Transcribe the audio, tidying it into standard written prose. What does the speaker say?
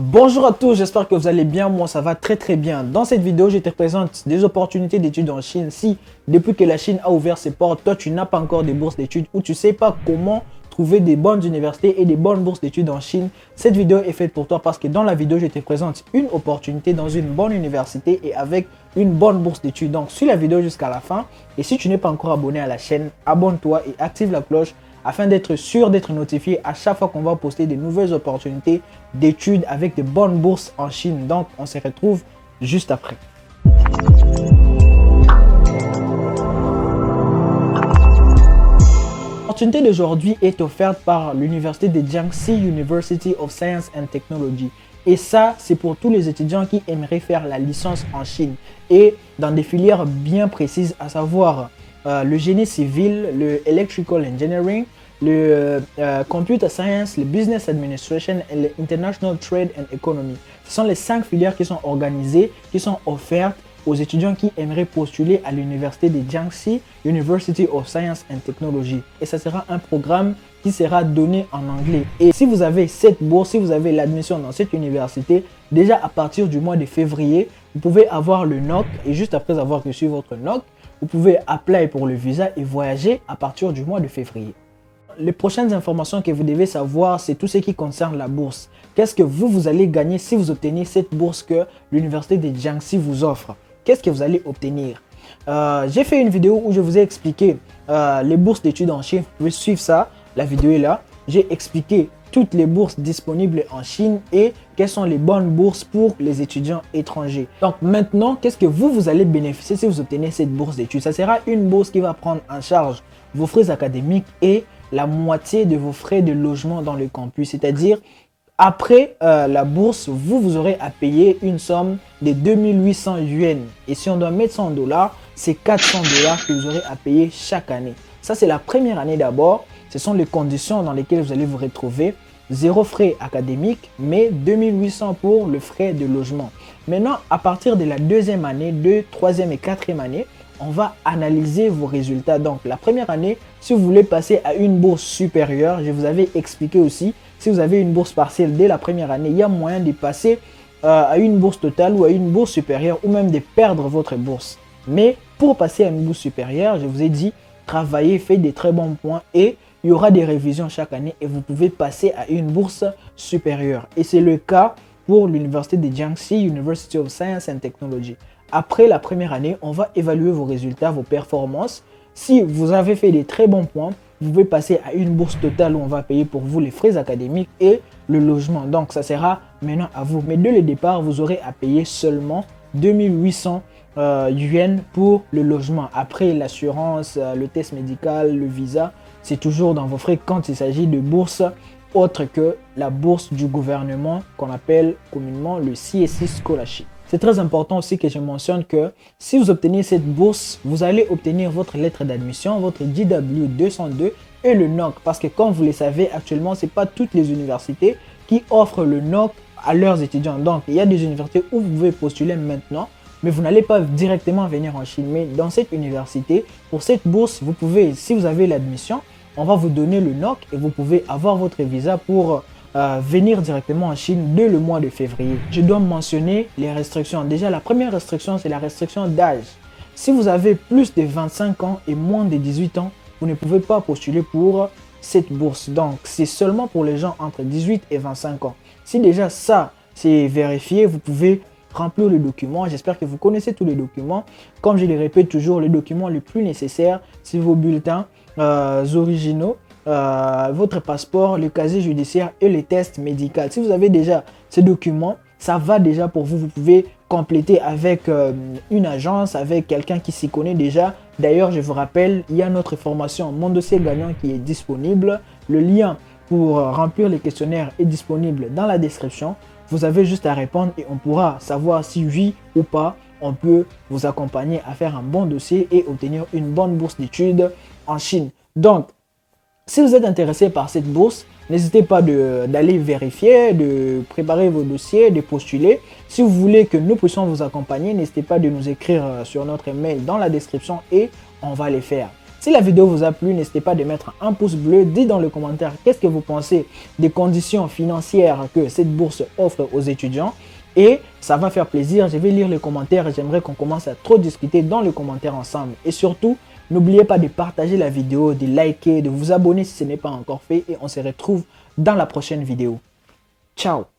Bonjour à tous, j'espère que vous allez bien, moi ça va très bien. Dans cette vidéo, je te présente des opportunités d'études en Chine. Si depuis que la Chine a ouvert ses portes, toi tu n'as pas encore de bourses d'études ou tu ne sais pas comment trouver des bonnes universités et des bonnes bourses d'études en Chine, cette vidéo est faite pour toi parce que dans la vidéo, je te présente une opportunité dans une bonne université et avec une bonne bourse d'études. Donc suis la vidéo jusqu'à la fin et si tu n'es pas encore abonné à la chaîne, abonne-toi et active la cloche afin d'être sûr d'être notifié à chaque fois qu'on va poster de nouvelles opportunités d'études avec de bonnes bourses en Chine. Donc, on se retrouve juste après. L'opportunité d'aujourd'hui est offerte par l'université de Jiangxi University of Science and Technology. Et ça, c'est pour tous les étudiants qui aimeraient faire la licence en Chine et dans des filières bien précises, à savoir le génie civil, le electrical engineering, le computer science, le business administration et le international trade and economy. Ce sont les 5 filières qui sont organisées, qui sont offertes aux étudiants qui aimeraient postuler à l'université de Jiangxi University of Science and Technology. Et ça sera un programme qui sera donné en anglais. Et si vous avez cette bourse, si vous avez l'admission dans cette université, déjà à partir du mois de février, vous pouvez avoir le NOC et juste après avoir reçu votre NOC, vous pouvez apply pour le visa et voyager à partir du mois de février. Les prochaines informations que vous devez savoir, c'est tout ce qui concerne la bourse. Qu'est-ce que vous allez gagner si vous obtenez cette bourse que l'université de Jiangxi vous offre? Qu'est-ce que vous allez obtenir? J'ai fait une vidéo où je vous ai expliqué les bourses d'études en Chine. Vous pouvez suivre ça, la vidéo est là. J'ai expliqué toutes les bourses disponibles en Chine et quelles sont les bonnes bourses pour les étudiants étrangers. Donc maintenant, qu'est-ce que vous allez bénéficier si vous obtenez cette bourse d'études? Ça sera une bourse qui va prendre en charge vos frais académiques et la moitié de vos frais de logement dans le campus. C'est-à-dire, après la bourse, vous aurez à payer une somme de 2800 yuan. Et si on doit mettre ça en dollars, c'est 400 dollars que vous aurez à payer chaque année. Ça, c'est la première année d'abord. Ce sont les conditions dans lesquelles vous allez vous retrouver. 0 frais académiques, mais 2800 pour le frais de logement. Maintenant, à partir de la deuxième année, troisième et quatrième année, on va analyser vos résultats. Donc, la première année, si vous voulez passer à une bourse supérieure, je vous avais expliqué aussi, si vous avez une bourse partielle dès la première année, il y a moyen de passer à une bourse totale ou à une bourse supérieure ou même de perdre votre bourse. Mais pour passer à une bourse supérieure, je vous ai dit, travaillez, faites des très bons points et il y aura des révisions chaque année et vous pouvez passer à une bourse supérieure. Et c'est le cas pour l'université de Jiangxi University of Science and Technology. Après la première année, on va évaluer vos résultats, vos performances. Si vous avez fait des très bons points, vous pouvez passer à une bourse totale où on va payer pour vous les frais académiques et le logement. Donc, ça sera maintenant à vous. Mais dès le départ, vous aurez à payer seulement 2800 yuan pour le logement. Après l'assurance, le test médical, le visa, c'est toujours dans vos frais quand il s'agit de bourses autres que la bourse du gouvernement qu'on appelle communément le CSE Scholarship. C'est très important aussi que je mentionne que si vous obtenez cette bourse, vous allez obtenir votre lettre d'admission, votre JW202 et le NOC. Parce que comme vous le savez, actuellement, ce n'est pas toutes les universités qui offrent le NOC à leurs étudiants. Donc, il y a des universités où vous pouvez postuler maintenant, mais vous n'allez pas directement venir en Chine. Mais dans cette université, pour cette bourse, vous pouvez, si vous avez l'admission, on va vous donner le NOC et vous pouvez avoir votre visa pour venir directement en Chine dès le mois de février. Je dois mentionner les restrictions. Déjà, la première restriction, c'est la restriction d'âge. Si vous avez plus de 25 ans et moins de 18 ans, vous ne pouvez pas postuler pour cette bourse. Donc, c'est seulement pour les gens entre 18 et 25 ans. Si déjà ça, c'est vérifié, vous pouvez remplir le document. J'espère que vous connaissez tous les documents. Comme je le répète toujours, le document le plus nécessaire, c'est vos bulletins originaux, votre passeport, le casier judiciaire et les tests médicaux. Si vous avez déjà ces documents, ça va déjà pour vous. Vous pouvez compléter avec une agence, avec quelqu'un qui s'y connaît déjà. D'ailleurs, je vous rappelle, il y a notre formation Mon dossier gagnant qui est disponible. Le lien pour remplir les questionnaires est disponible dans la description. Vous avez juste à répondre et on pourra savoir si oui ou pas on peut vous accompagner à faire un bon dossier et obtenir une bonne bourse d'études en Chine. Donc, si vous êtes intéressé par cette bourse, n'hésitez pas d'aller vérifier, de préparer vos dossiers, de postuler. Si vous voulez que nous puissions vous accompagner, n'hésitez pas de nous écrire sur notre email dans la description et on va les faire. Si la vidéo vous a plu, n'hésitez pas de mettre un pouce bleu. Dites dans le commentaire qu'est-ce que vous pensez des conditions financières que cette bourse offre aux étudiants. Et ça va faire plaisir, je vais lire les commentaires et j'aimerais qu'on commence à trop discuter dans les commentaires ensemble. Et surtout, n'oubliez pas de partager la vidéo, de liker, de vous abonner si ce n'est pas encore fait et on se retrouve dans la prochaine vidéo. Ciao!